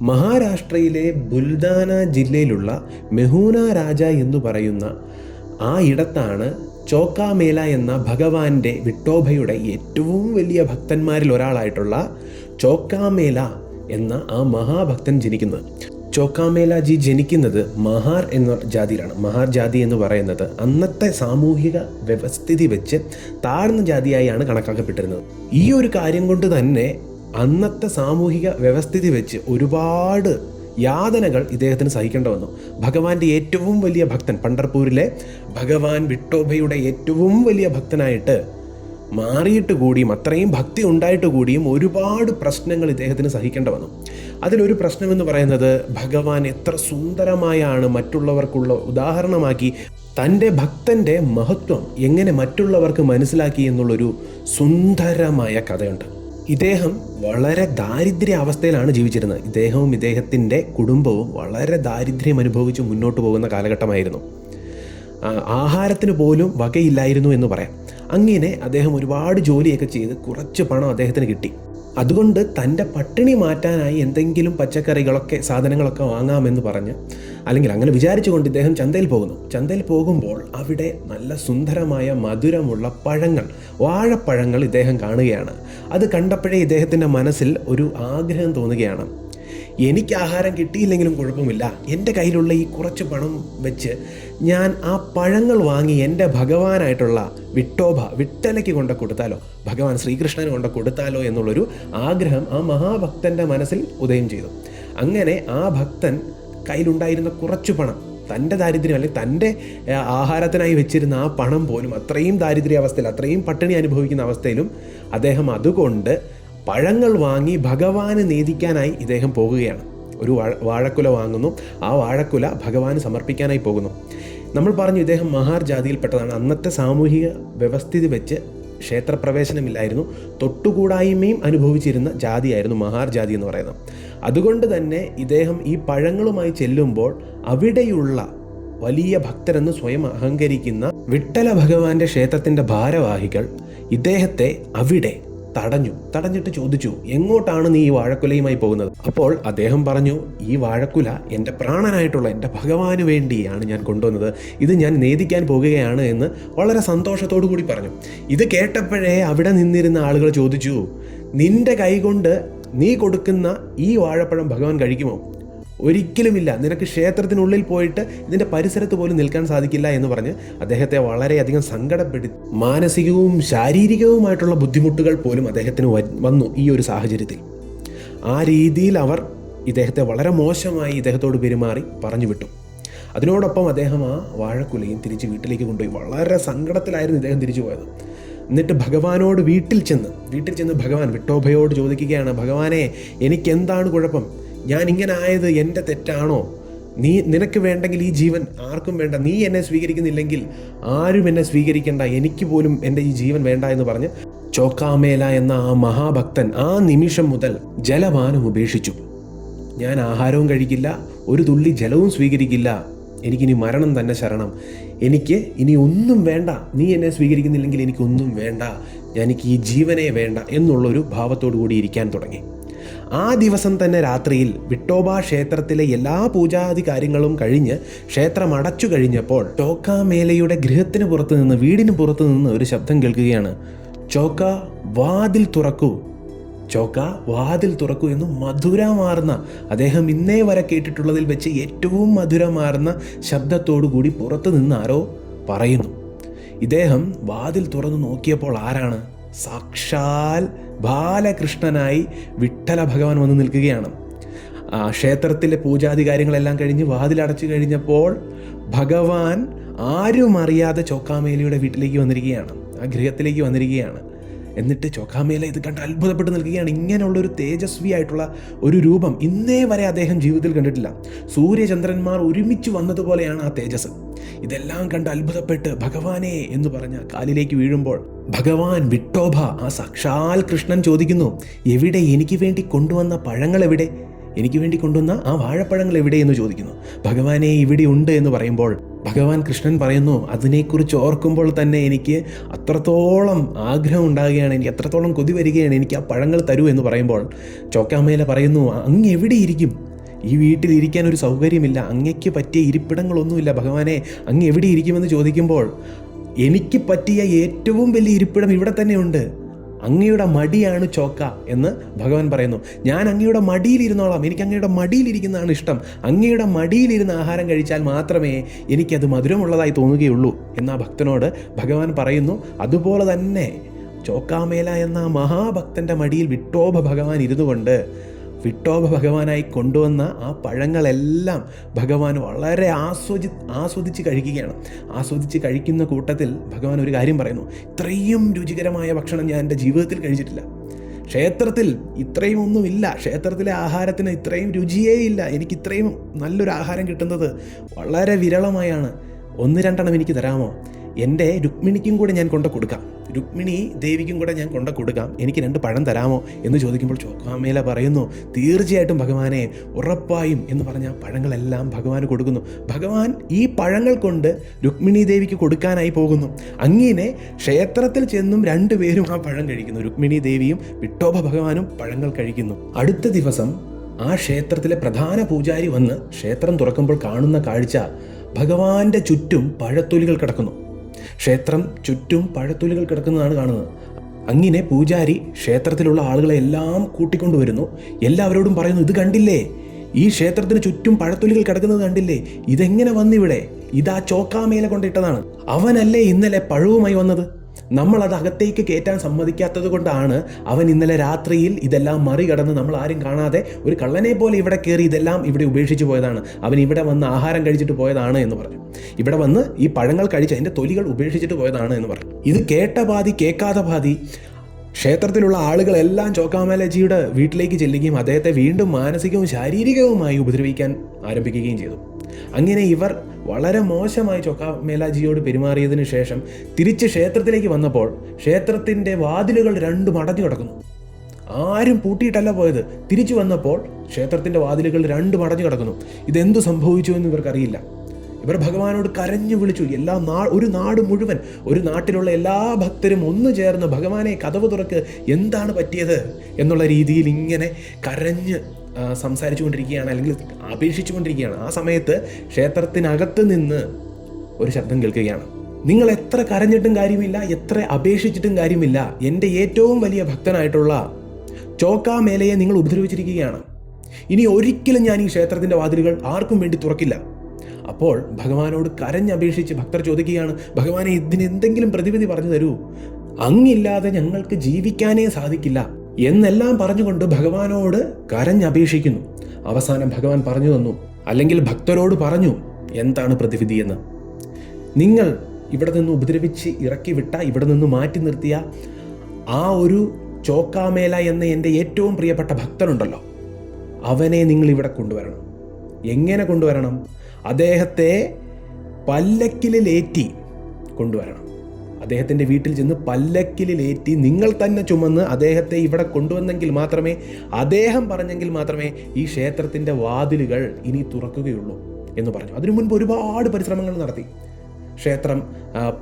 മഹാരാഷ്ട്രയിലെ ബുൽദാന ജില്ലയിലുള്ള മെഹൂന രാജ എന്ന് പറയുന്ന ആ ഇടത്താണ് ചോക്കാമേല എന്ന ഭഗവാന്റെ വിട്ടോബയുടെ ഏറ്റവും വലിയ ഭക്തന്മാരിൽ ഒരാളായിട്ടുള്ള ചോക്കാമേല എന്ന ആ മഹാഭക്തൻ ജനിക്കുന്നത്. ചോക്കാമേലാജി ജനിക്കുന്നത് മഹാർ എന്ന ജാതിയിലാണ്. മഹാർ ജാതി എന്ന് പറയുന്നത് അന്നത്തെ സാമൂഹിക വ്യവസ്ഥിതി വെച്ച് താഴ്ന്ന ജാതിയായാണ് കണക്കാക്കപ്പെട്ടിരുന്നത്. ഈ ഒരു കാര്യം കൊണ്ട് തന്നെ അന്നത്തെ സാമൂഹിക വ്യവസ്ഥിതി വെച്ച് ഒരുപാട് യാതനകൾ ഇദ്ദേഹത്തിന് സഹിക്കേണ്ടി വന്നു. ഭഗവാന്റെ ഏറ്റവും വലിയ ഭക്തൻ, പണ്ഡർപൂരിലെ ഭഗവാൻ വിട്ടോബയുടെ ഏറ്റവും വലിയ ഭക്തനായിട്ട് മാറിയിട്ട് കൂടിയും അത്രയും ഭക്തി ഉണ്ടായിട്ട് കൂടിയും ഒരുപാട് പ്രശ്നങ്ങൾ ഇദ്ദേഹത്തിന് സഹിക്കേണ്ടി വന്നു. അതിലൊരു പ്രശ്നമെന്ന് പറയുന്നത് ഭഗവാൻ എത്ര സുന്ദരമായാണ് മറ്റുള്ളവർക്കുള്ള ഉദാഹരണമാക്കി തൻ്റെ ഭക്തൻ്റെ മഹത്വം എങ്ങനെ മറ്റുള്ളവർക്ക് മനസ്സിലാക്കി എന്നുള്ളൊരു സുന്ദരമായ കഥയുണ്ട്. ഇദ്ദേഹം വളരെ ദാരിദ്ര്യ അവസ്ഥയിലാണ് ജീവിച്ചിരുന്നത്. ഇദ്ദേഹവും ഇദ്ദേഹത്തിൻ്റെ കുടുംബവും വളരെ ദാരിദ്ര്യം അനുഭവിച്ച് മുന്നോട്ട് പോകുന്ന കാലഘട്ടമായിരുന്നു. ആഹാരത്തിന് പോലും വകയില്ലായിരുന്നു എന്ന് പറയാം. അങ്ങനെ അദ്ദേഹം ഒരുപാട് ജോലിയൊക്കെ ചെയ്ത് കുറച്ച് പണം അദ്ദേഹത്തിന് കിട്ടി. അതുകൊണ്ട് തൻ്റെ പട്ടിണി മാറ്റാനായി എന്തെങ്കിലും പച്ചക്കറികളൊക്കെ സാധനങ്ങളൊക്കെ വാങ്ങാമെന്ന് പറഞ്ഞ്, അല്ലെങ്കിൽ അങ്ങനെ വിചാരിച്ചുകൊണ്ട് ഇദ്ദേഹം ചന്തയിൽ പോകുന്നു. ചന്തയിൽ പോകുമ്പോൾ അവിടെ നല്ല സുന്ദരമായ മധുരമുള്ള പഴങ്ങൾ, വാഴപ്പഴങ്ങൾ ഇദ്ദേഹം കാണുകയാണ്. അത് കണ്ടപ്പോഴേ ഇദ്ദേഹത്തിൻ്റെ മനസ്സിൽ ഒരു ആഗ്രഹം തോന്നുകയാണ്. എനിക്ക് ആഹാരം കിട്ടിയില്ലെങ്കിലും കുഴപ്പമില്ല, എൻ്റെ കയ്യിലുള്ള ഈ കുറച്ച് പണം വെച്ച് ഞാൻ ആ പഴങ്ങൾ വാങ്ങി എൻ്റെ ഭഗവാനായിട്ടുള്ള വിട്ടലയ്ക്ക് കൊണ്ട് കൊടുത്താലോ, ഭഗവാൻ ശ്രീകൃഷ്ണന് കൊണ്ട് കൊടുത്താലോ എന്നുള്ളൊരു ആഗ്രഹം ആ മഹാഭക്തൻ്റെ മനസ്സിൽ ഉദയം ചെയ്തു. അങ്ങനെ ആ ഭക്തൻ കയ്യിലുണ്ടായിരുന്ന കുറച്ച് പണം, തൻ്റെ ദാരിദ്ര്യം അല്ലെങ്കിൽ തൻ്റെ ആഹാരത്തിനായി വെച്ചിരുന്ന ആ പണം പോലും അത്രയും ദാരിദ്ര്യാവസ്ഥയിൽ, അത്രയും പട്ടിണി അനുഭവിക്കുന്ന അവസ്ഥയിലും അദ്ദേഹം അതുകൊണ്ട് പഴങ്ങൾ വാങ്ങി ഭഗവാന് നേദിക്കാനായി ഇദ്ദേഹം പോകുകയാണ്. ഒരു വാഴക്കുല വാങ്ങുന്നു. ആ വാഴക്കുല ഭഗവാന് സമർപ്പിക്കാനായി പോകുന്നു. നമ്മൾ പറഞ്ഞു ഇദ്ദേഹം മഹാർ ജാതിയിൽപ്പെട്ടതാണ്. അന്നത്തെ സാമൂഹിക വ്യവസ്ഥിതി വെച്ച് ക്ഷേത്രപ്രവേശനമില്ലായിരുന്നു, തൊട്ടുകൂടായ്മയും അനുഭവിച്ചിരുന്ന ജാതിയായിരുന്നു മഹാർ ജാതി എന്ന് പറയുന്നത്. അതുകൊണ്ട് തന്നെ ഇദ്ദേഹം ഈ പഴങ്ങളുമായി ചെല്ലുമ്പോൾ അവിടെയുള്ള വലിയ ഭക്തരെന്ന് സ്വയം അഹങ്കരിക്കുന്ന വിട്ടല ഭഗവാന്റെ ക്ഷേത്രത്തിൻ്റെ ഭാരവാഹികൾ ഇദ്ദേഹത്തെ അവിടെ തടഞ്ഞിട്ട് ചോദിച്ചു, എങ്ങോട്ടാണ് നീ ഈ വാഴക്കുലയുമായി പോകുന്നത്? അപ്പോൾ അദ്ദേഹം പറഞ്ഞു, ഈ വാഴക്കുല എൻ്റെ പ്രാണനായിട്ടുള്ള എൻ്റെ ഭഗവാന് വേണ്ടിയാണ് ഞാൻ കൊണ്ടുവന്നത്, ഇത് ഞാൻ നേദിക്കാൻ പോകുകയാണ് എന്ന് വളരെ സന്തോഷത്തോടു കൂടി പറഞ്ഞു. ഇത് കേട്ടപ്പോഴേ അവിടെ നിന്നിരുന്ന ആളുകൾ ചോദിച്ചു, നിന്റെ കൈകൊണ്ട് നീ കൊടുക്കുന്ന ഈ വാഴപ്പഴം ഭഗവാൻ കഴിക്കുമോ? ഒരിക്കലുമില്ല, നിനക്ക് ക്ഷേത്രത്തിനുള്ളിൽ പോയിട്ട് ഇതിൻ്റെ പരിസരത്ത് പോലും നിൽക്കാൻ സാധിക്കില്ല എന്ന് പറഞ്ഞ് അദ്ദേഹത്തെ വളരെയധികം സങ്കടപ്പെടുത്തി. മാനസികവും ശാരീരികവുമായിട്ടുള്ള ബുദ്ധിമുട്ടുകൾ പോലും അദ്ദേഹത്തിന് വന്നു ഈ ഒരു സാഹചര്യത്തിൽ. ആ രീതിയിൽ അവർ ഇദ്ദേഹത്തെ വളരെ മോശമായി ഇദ്ദേഹത്തോട് പെരുമാറി പറഞ്ഞു വിട്ടു. അതിനോടൊപ്പം അദ്ദേഹം ആ വാഴക്കുലയും തിരിച്ച് വീട്ടിലേക്ക് കൊണ്ടുപോയി. വളരെ സങ്കടത്തിലായിരുന്നു ഇദ്ദേഹം തിരിച്ചു പോയത്. എന്നിട്ട് ഭഗവാനോട് വീട്ടിൽ ചെന്ന് ഭഗവാൻ വിട്ടോബയോട് ചോദിക്കുകയാണ്, ഭഗവാനെ, എനിക്കെന്താണ് കുഴപ്പം? ഞാൻ ഇങ്ങനെ ആയത് എൻ്റെ തെറ്റാണോ? നിനക്ക് വേണ്ടെങ്കിൽ ഈ ജീവൻ ആർക്കും വേണ്ട, നീ എന്നെ സ്വീകരിക്കുന്നില്ലെങ്കിൽ ആരും എന്നെ സ്വീകരിക്കേണ്ട, എനിക്ക് പോലും എൻ്റെ ഈ ജീവൻ വേണ്ട എന്ന് പറഞ്ഞ് ചോക്കാമേല എന്ന ആ മഹാഭക്തൻ ആ നിമിഷം മുതൽ ജലപാനം ഉപേക്ഷിച്ചു. ഞാൻ ആഹാരവും കഴിക്കില്ല, ഒരു തുള്ളി ജലവും സ്വീകരിക്കില്ല, എനിക്കിനി മരണം തന്നെ ശരണം, എനിക്ക് ഇനി ഒന്നും വേണ്ട, നീ എന്നെ സ്വീകരിക്കുന്നില്ലെങ്കിൽ എനിക്കൊന്നും വേണ്ട, എനിക്ക് ഈ ജീവനേ വേണ്ട എന്നുള്ളൊരു ഭാവത്തോടു കൂടി ഇരിക്കാൻ തുടങ്ങി. ആ ദിവസം തന്നെ രാത്രിയിൽ വിട്ടോബ ക്ഷേത്രത്തിലെ എല്ലാ പൂജാതി കാര്യങ്ങളും കഴിഞ്ഞ് ക്ഷേത്രം അടച്ചു കഴിഞ്ഞപ്പോൾ ചോക്കാമേലയുടെ ഗൃഹത്തിന് പുറത്തു നിന്ന്, വീടിന് പുറത്തു നിന്ന് ഒരു ശബ്ദം കേൾക്കുകയാണ്, ചോക്ക വാതിൽ തുറക്കൂ, ചോക്ക വാതിൽ തുറക്കൂ എന്ന് മധുരമാർന്ന, അദ്ദേഹം ഇന്നേ വരെ കേട്ടിട്ടുള്ളതിൽ വെച്ച് ഏറ്റവും മധുരമാർന്ന ശബ്ദത്തോടു കൂടി പുറത്തു നിന്ന് ആരോ പറയുന്നു. ഇദ്ദേഹം വാതിൽ തുറന്നു നോക്കിയപ്പോൾ ആരാണ്? സാക്ഷാൽ ബാലകൃഷ്ണനായി വിട്ടല ഭഗവാൻ വന്ന് നിൽക്കുകയാണ്. ക്ഷേത്രത്തിലെ പൂജാതി കാര്യങ്ങളെല്ലാം കഴിഞ്ഞ് വാതിലടച്ചു കഴിഞ്ഞപ്പോൾ ഭഗവാൻ ആരും അറിയാതെ ചോക്കാമേലയുടെ വീട്ടിലേക്ക് വന്നിരിക്കുകയാണ്, ആ ഗൃഹത്തിലേക്ക് വന്നിരിക്കുകയാണ്. എന്നിട്ട് ചോക്കാമേല ഇത് കണ്ട് അത്ഭുതപ്പെട്ട് നിൽക്കുകയാണ്. ഇങ്ങനെയുള്ളൊരു തേജസ്വി ആയിട്ടുള്ള ഒരു രൂപം ഇന്നേ വരെ അദ്ദേഹം ജീവിതത്തിൽ കണ്ടിട്ടില്ല. സൂര്യചന്ദ്രന്മാർ ഒരുമിച്ച് വന്നതുപോലെയാണ് ആ തേജസ്. ഇതെല്ലാം കണ്ട് അത്ഭുതപ്പെട്ട് ഭഗവാനെ എന്ന് പറഞ്ഞ കാലിലേക്ക് വീഴുമ്പോൾ ഭഗവാൻ വിട്ടോബ, ആ സാക്ഷാൽ കൃഷ്ണൻ ചോദിക്കുന്നു, എവിടെ എനിക്ക് വേണ്ടി കൊണ്ടുവന്ന പഴങ്ങൾ എവിടെ? എനിക്ക് വേണ്ടി കൊണ്ടുവന്ന ആ വാഴപ്പഴങ്ങൾ എവിടെ എന്ന് ചോദിക്കുന്നു. ഭഗവാനെ ഇവിടെ ഉണ്ട് എന്ന് പറയുമ്പോൾ ഭഗവാൻ കൃഷ്ണൻ പറയുന്നു, അതിനെക്കുറിച്ച് ഓർക്കുമ്പോൾ തന്നെ എനിക്ക് അത്രത്തോളം ആഗ്രഹം ഉണ്ടാകുകയാണ്, എനിക്ക് അത്രത്തോളം കൊതി വരികയാണ്, എനിക്ക് ആ പഴങ്ങൾ തരൂ എന്ന് പറയുമ്പോൾ ചോക്കാമേല പറയുന്നു, അങ്ങ് എവിടെ ഇരിക്കും? ഈ വീട്ടിലിരിക്കാൻ ഒരു സൗകര്യമില്ല, അങ്ങയ്ക്ക് പറ്റിയ ഇരിപ്പിടങ്ങളൊന്നുമില്ല ഭഗവാനെ, അങ്ങ് എവിടെ ഇരിക്കുമെന്ന് ചോദിക്കുമ്പോൾ എനിക്ക് പറ്റിയ ഏറ്റവും വലിയ ഇരിപ്പിടം ഇവിടെ തന്നെയുണ്ട്, അങ്ങയുടെ മടിയാണ് ചോക്ക എന്ന് ഭഗവാൻ പറയുന്നു. ഞാൻ അങ്ങയുടെ മടിയിലിരുന്നോളാം, എനിക്ക് അങ്ങയുടെ മടിയിലിരിക്കുന്നതാണ് ഇഷ്ടം, അങ്ങയുടെ മടിയിലിരുന്ന് ആഹാരം കഴിച്ചാൽ മാത്രമേ എനിക്കത് മധുരമുള്ളതായി തോന്നുകയുള്ളൂ എന്നാ ഭക്തനോട് ഭഗവാൻ പറയുന്നു. അതുപോലെ തന്നെ ചോക്കാമേല എന്ന മഹാഭക്തൻ്റെ മടിയിൽ വിട്ടോബ ഭഗവാൻ ഇരുന്നു കൊണ്ട് വിട്ടോബ ഭഗവാനായി കൊണ്ടുവന്ന ആ പഴങ്ങളെല്ലാം ഭഗവാൻ വളരെ ആസ്വദിച്ച് കഴിക്കുകയാണ്. ആസ്വദിച്ച് കഴിക്കുന്ന കൂട്ടത്തിൽ ഭഗവാൻ ഒരു കാര്യം പറയുന്നു, ഇത്രയും രുചികരമായ ഭക്ഷണം ഞാൻ എൻ്റെ ജീവിതത്തിൽ കഴിച്ചിട്ടില്ല. ക്ഷേത്രത്തിൽ ഇത്രയും ഒന്നുമില്ല, ക്ഷേത്രത്തിലെ ആഹാരത്തിന് ഇത്രയും രുചിയേ ഇല്ല, എനിക്ക് ഇത്രയും നല്ലൊരു ആഹാരം കിട്ടുന്നത് വളരെ വിരളമായാണ്. 1-2 എനിക്ക് തരാമോ? എൻ്റെ രുക്മിണിക്കും കൂടെ ഞാൻ കൊണ്ടു കൊടുക്കാം, രുക്മിണി ദേവിക്കും കൂടെ ഞാൻ കൊണ്ടു കൊടുക്കാം, എനിക്ക് 2 പഴം തരാമോ എന്ന് ചോദിക്കുമ്പോൾ ചോക്കാമേല പറയുന്നു, തീർച്ചയായിട്ടും ഭഗവാനെ, ഉറപ്പായും എന്ന് പറഞ്ഞ പഴങ്ങളെല്ലാം ഭഗവാന് കൊടുക്കുന്നു. ഭഗവാൻ ഈ പഴങ്ങൾ കൊണ്ട് രുക്മിണി ദേവിക്ക് കൊടുക്കാനായി പോകുന്നു. അങ്ങനെ ക്ഷേത്രത്തിൽ ചെന്നും 2 പേരും ആ പഴം കഴിക്കുന്നു. രുക്മിണി ദേവിയും വിട്ടോബ ഭഗവാനും പഴങ്ങൾ കഴിക്കുന്നു. അടുത്ത ദിവസം ആ ക്ഷേത്രത്തിലെ പ്രധാന പൂജാരി വന്ന് ക്ഷേത്രം തുറക്കുമ്പോൾ കാണുന്ന കാഴ്ച, ഭഗവാന്റെ ചുറ്റും പഴത്തൊലികൾ കിടക്കുന്നു. ക്ഷേത്രം ചുറ്റും പഴത്തൊലികൾ കിടക്കുന്നതാണ് കാണുന്നത്. അങ്ങനെ പൂജാരി ക്ഷേത്രത്തിലുള്ള ആളുകളെ എല്ലാം കൂട്ടിക്കൊണ്ടുവരുന്നു. എല്ലാവരോടും പറയുന്നു, ഇത് കണ്ടില്ലേ, ഈ ക്ഷേത്രത്തിന് ചുറ്റും പഴത്തൊലികൾ കിടക്കുന്നത് കണ്ടില്ലേ, ഇതെങ്ങനെ വന്നിവിടെ? ഇതാ ചോക്കാമേല കൊണ്ടിട്ടതാണ്. അവനല്ലേ ഇന്നലെ പഴവുമായി വന്നത്? നമ്മളത് അകത്തേക്ക് കയറ്റാൻ സമ്മതിക്കാത്തത് കൊണ്ടാണ് അവൻ ഇന്നലെ രാത്രിയിൽ ഇതെല്ലാം മറികടന്ന് നമ്മൾ ആരും കാണാതെ ഒരു കള്ളനെ പോലെ ഇവിടെ കയറി ഇതെല്ലാം ഇവിടെ ഉപേക്ഷിച്ച് പോയതാണ്. അവൻ ഇവിടെ വന്ന് ആഹാരം കഴിച്ചിട്ട് പോയതാണ് എന്ന് പറഞ്ഞു. ഇവിടെ വന്ന് ഈ പഴങ്ങൾ കഴിച്ച് അതിൻ്റെ തൊലികൾ ഉപേക്ഷിച്ചിട്ട് പോയതാണ് എന്ന് പറഞ്ഞു. ഇത് കേട്ട പാതി കേൾക്കാതെ പാതി ക്ഷേത്രത്തിലുള്ള ആളുകളെല്ലാം ചോക്കാമേലജിയുടെ വീട്ടിലേക്ക് ചെല്ലുകയും അദ്ദേഹത്തെ വീണ്ടും മാനസികവും ശാരീരികവുമായി ഉപദ്രവിക്കാൻ ആരംഭിക്കുകയും ചെയ്തു. അങ്ങനെ ഇവർ വളരെ മോശമായി ചോക്കാമേലജിയോട് പെരുമാറിയതിനു ശേഷം തിരിച്ച് ക്ഷേത്രത്തിലേക്ക് വന്നപ്പോൾ ക്ഷേത്രത്തിൻ്റെ വാതിലുകൾ 2 അടഞ്ഞു കിടക്കുന്നു. ആരും പൂട്ടിയിട്ടല്ല പോയത്. തിരിച്ചു വന്നപ്പോൾ ക്ഷേത്രത്തിൻ്റെ വാതിലുകൾ 2 അടഞ്ഞു കിടക്കുന്നു. ഇതെന്തു സംഭവിച്ചു എന്ന് ഇവർക്കറിയില്ല. ഇവർ ഭഗവാനോട് കരഞ്ഞു വിളിച്ചു. ഒരു നാട് മുഴുവൻ, ഒരു നാട്ടിലുള്ള എല്ലാ ഭക്തരും ഒന്നു ചേർന്ന് ഭഗവാനെ കതവ് തുറക്ക്, എന്താണ് പറ്റിയത് എന്നുള്ള രീതിയിൽ ഇങ്ങനെ കരഞ്ഞ് സംസാരിച്ചു കൊണ്ടിരിക്കുകയാണ്, അല്ലെങ്കിൽ അപേക്ഷിച്ചു കൊണ്ടിരിക്കുകയാണ്. ആ സമയത്ത് ക്ഷേത്രത്തിനകത്ത് നിന്ന് ഒരു ശബ്ദം കേൾക്കുകയാണ്, നിങ്ങൾ എത്ര കരഞ്ഞിട്ടും കാര്യമില്ല, എത്ര അപേക്ഷിച്ചിട്ടും കാര്യമില്ല, എൻ്റെ ഏറ്റവും വലിയ ഭക്തനായിട്ടുള്ള ചോക്കാമേലയെ നിങ്ങൾ ഉപദ്രവിച്ചിരിക്കുകയാണ്. ഇനി ഒരിക്കലും ഞാൻ ഈ ക്ഷേത്രത്തിൻ്റെ വാതിലുകൾ ആർക്കും വേണ്ടി തുറക്കില്ല. അപ്പോൾ ഭഗവാനോട് കരഞ്ഞപേക്ഷിച്ച് ഭക്തർ ചോദിക്കുകയാണ്, ഭഗവാനെ, ഇതിന് എന്തെങ്കിലും പ്രതിവിധി പറഞ്ഞു തരൂ, അങ്ങില്ലാതെ ഞങ്ങൾക്ക് ജീവിക്കാനേ സാധിക്കില്ല എന്നെല്ലാം പറഞ്ഞുകൊണ്ട് ഭഗവാനോട് കരഞ്ഞപേക്ഷിക്കുന്നു. അവസാനം ഭഗവാൻ പറഞ്ഞു തന്നു, അല്ലെങ്കിൽ ഭക്തരോട് പറഞ്ഞു, എന്താണ് പ്രതിവിധി എന്ന്. നിങ്ങൾ ഇവിടെ നിന്ന് ഉപദ്രവിച്ച് ഇറക്കി വിട്ട, ഇവിടെ നിന്ന് മാറ്റി നിർത്തിയ ആ ഒരു ചോക്കാമേല എന്ന എൻ്റെ ഏറ്റവും പ്രിയപ്പെട്ട ഭക്തനുണ്ടല്ലോ, അവനെ നിങ്ങൾ ഇവിടെ കൊണ്ടുവരണം. എങ്ങനെ കൊണ്ടുവരണം? അദ്ദേഹത്തെ പല്ലക്കിലേറ്റി കൊണ്ടുവരണം. അദ്ദേഹത്തിൻ്റെ വീട്ടിൽ ചെന്ന് പല്ലക്കിലേറ്റി നിങ്ങൾ തന്നെ ചുമന്ന് അദ്ദേഹത്തെ ഇവിടെ കൊണ്ടുവന്നെങ്കിൽ മാത്രമേ, അദ്ദേഹം പറഞ്ഞെങ്കിൽ മാത്രമേ ഈ ക്ഷേത്രത്തിൻ്റെ വാതിലുകൾ ഇനി തുറക്കുകയുള്ളൂ എന്ന് പറഞ്ഞു. അതിനു മുൻപ് ഒരുപാട് പരിശ്രമങ്ങൾ നടത്തി. ക്ഷേത്രം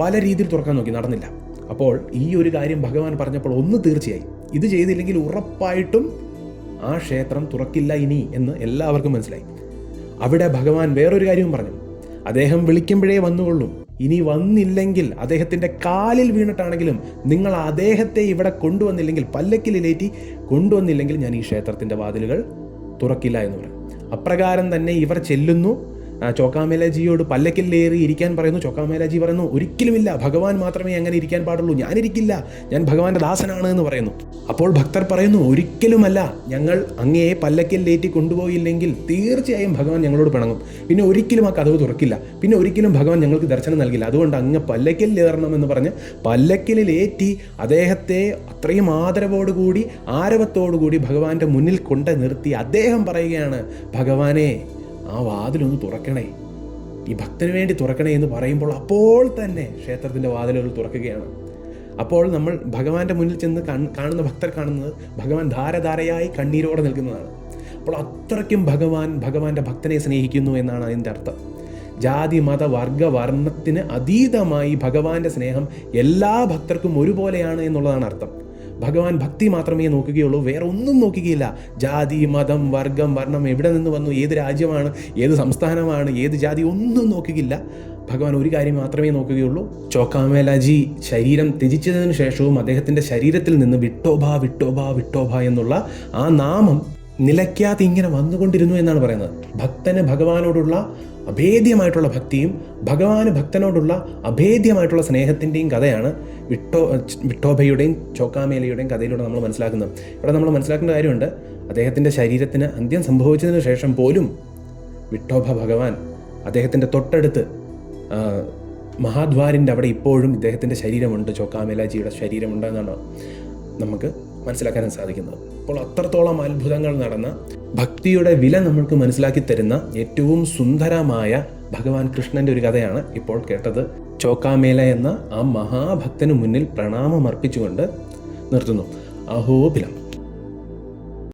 പല രീതിയിൽ തുറക്കാൻ നോക്കി, നടന്നില്ല. അപ്പോൾ ഈ ഒരു കാര്യം ഭഗവാൻ പറഞ്ഞപ്പോൾ ഒന്ന് തീർച്ചയായി, ഇത് ചെയ്തില്ലെങ്കിൽ ഉറപ്പായിട്ടും ആ ക്ഷേത്രം തുറക്കില്ല ഇനി എന്ന് എല്ലാവർക്കും മനസ്സിലായി. അവിടെ ഭഗവാൻ വേറൊരു കാര്യവും പറഞ്ഞു, അദ്ദേഹം വിളിക്കുമ്പോഴേ വന്നുകൊള്ളും. ഇനി വന്നില്ലെങ്കിൽ, അദ്ദേഹത്തിൻ്റെ കാലിൽ വീണിട്ടാണെങ്കിലും നിങ്ങൾ അദ്ദേഹത്തെ ഇവിടെ കൊണ്ടുവന്നില്ലെങ്കിൽ, പല്ലക്കിലേറ്റി കൊണ്ടുവന്നില്ലെങ്കിൽ ഞാൻ ഈ ക്ഷേത്രത്തിൻ്റെ വാതിലുകൾ തുറക്കില്ല എന്ന് പറയും. അപ്രകാരം തന്നെ ഇവർ ചെല്ലുന്നു. ചോക്കാമേലജിയോട് പല്ലക്കിലേറി ഇരിക്കാൻ പറയുന്നു. ചോക്കാമേലജി പറയുന്നു, ഒരിക്കലുമില്ല, ഭഗവാൻ മാത്രമേ അങ്ങനെ ഇരിക്കാൻ പാടുള്ളൂ, ഞാനിരിക്കില്ല, ഞാൻ ഭഗവാന്റെ ദാസനാണ് എന്ന് പറയുന്നു. അപ്പോൾ ഭക്തർ പറയുന്നു, ഒരിക്കലുമല്ല, ഞങ്ങൾ അങ്ങയെ പല്ലക്കിലേറ്റി കൊണ്ടുപോയില്ലെങ്കിൽ തീർച്ചയായും ഭഗവാൻ ഞങ്ങളോട് പിണങ്ങും, പിന്നെ ഒരിക്കലും ആ കതവ് തുറക്കില്ല, പിന്നെ ഒരിക്കലും ഭഗവാൻ ഞങ്ങൾക്ക് ദർശനം നൽകില്ല, അതുകൊണ്ട് അങ്ങ് പല്ലക്കിലേറണം എന്ന് പറഞ്ഞ് പല്ലക്കിലേറ്റി അദ്ദേഹത്തെ അത്രയും ആദരവോടുകൂടി ആരവത്തോടുകൂടി ഭഗവാന്റെ മുന്നിൽ കൊണ്ട് നിർത്തി അദ്ദേഹം പറയുകയാണ്, ഭഗവാനെ, ആ വാതിലൊന്ന് തുറക്കണേ, ഈ ഭക്തന് വേണ്ടി തുറക്കണേ എന്ന് പറയുമ്പോൾ അപ്പോൾ തന്നെ ക്ഷേത്രത്തിൻ്റെ വാതിലുകൾ തുറക്കുകയാണ്. അപ്പോൾ നമ്മൾ ഭഗവാന്റെ മുന്നിൽ ചെന്ന് കാണുന്ന ഭക്തർ കാണുന്നത് ഭഗവാൻ ധാരധാരയായി കണ്ണീരോടെ നിൽക്കുന്നതാണ്. അപ്പോൾ അത്രയ്ക്കും ഭഗവാന്റെ ഭക്തനെ സ്നേഹിക്കുന്നു എന്നാണ് അതിൻ്റെ അർത്ഥം. ജാതി മത വർഗ വർണ്ണത്തിന് അതീതമായി ഭഗവാന്റെ സ്നേഹം എല്ലാ ഭക്തർക്കും ഒരുപോലെയാണ് എന്നുള്ളതാണ് അർത്ഥം. ഭഗവാൻ ഭക്തി മാത്രമേ നോക്കുകയുള്ളൂ, വേറെ ഒന്നും നോക്കുകയില്ല. ജാതി, മതം, വർഗം, വർണ്ണം, എവിടെ നിന്ന് വന്നു, ഏത് രാജ്യമാണ്, ഏത് സംസ്ഥാനമാണ്, ഏത് ജാതി, ഒന്നും നോക്കുകയില്ല. ഭഗവാൻ ഒരു കാര്യം മാത്രമേ നോക്കുകയുള്ളൂ. ചോക്കാമേലാജി ശരീരം ത്യജിച്ചതിന് ശേഷവും അദ്ദേഹത്തിൻ്റെ ശരീരത്തിൽ നിന്ന് വിട്ടോബ വിട്ടോബ വിട്ടോബ എന്നുള്ള ആ നാമം നിലയ്ക്കാതെ ഇങ്ങനെ വന്നുകൊണ്ടിരുന്നു എന്നാണ് പറയുന്നത്. ഭക്തന് ഭഗവാനോടുള്ള അഭേദ്യമായിട്ടുള്ള ഭക്തിയും ഭഗവാന് ഭക്തനോടുള്ള അഭേദ്യമായിട്ടുള്ള സ്നേഹത്തിൻ്റെയും കഥയാണ് വിട്ടോബയുടെയും ചോക്കാമേലയുടെയും കഥയിലൂടെ നമ്മൾ മനസ്സിലാക്കുന്നത്. ഇവിടെ നമ്മൾ മനസ്സിലാക്കേണ്ട കാര്യമുണ്ട്, അദ്ദേഹത്തിൻ്റെ ശരീരത്തിന് അന്ത്യം സംഭവിച്ചതിന് ശേഷം പോലും വിട്ടോബ ഭഗവാൻ അദ്ദേഹത്തിൻ്റെ തൊട്ടടുത്ത് മഹാദ്വാരിൻ്റെ അവിടെ ഇപ്പോഴും ഇദ്ദേഹത്തിൻ്റെ ശരീരമുണ്ട്, ചോക്കാമേലാജിയുടെ ശരീരമുണ്ട് എന്നാണ് നമുക്ക് മനസ്സിലാക്കാനും സാധിക്കുന്നത്. അപ്പോൾ അത്രത്തോളം അത്ഭുതങ്ങൾ നടന്ന, ഭക്തിയുടെ വില നമ്മൾക്ക് മനസ്സിലാക്കി തരുന്ന ഏറ്റവും സുന്ദരമായ ഭഗവാൻ കൃഷ്ണൻ്റെ ഒരു കഥയാണ് ഇപ്പോൾ കേട്ടത്. ചോക്കാമേല എന്ന ആ മഹാഭക്തന് മുന്നിൽ പ്രണാമം അർപ്പിച്ചുകൊണ്ട് നിർത്തുന്നു. അഹോബിലം.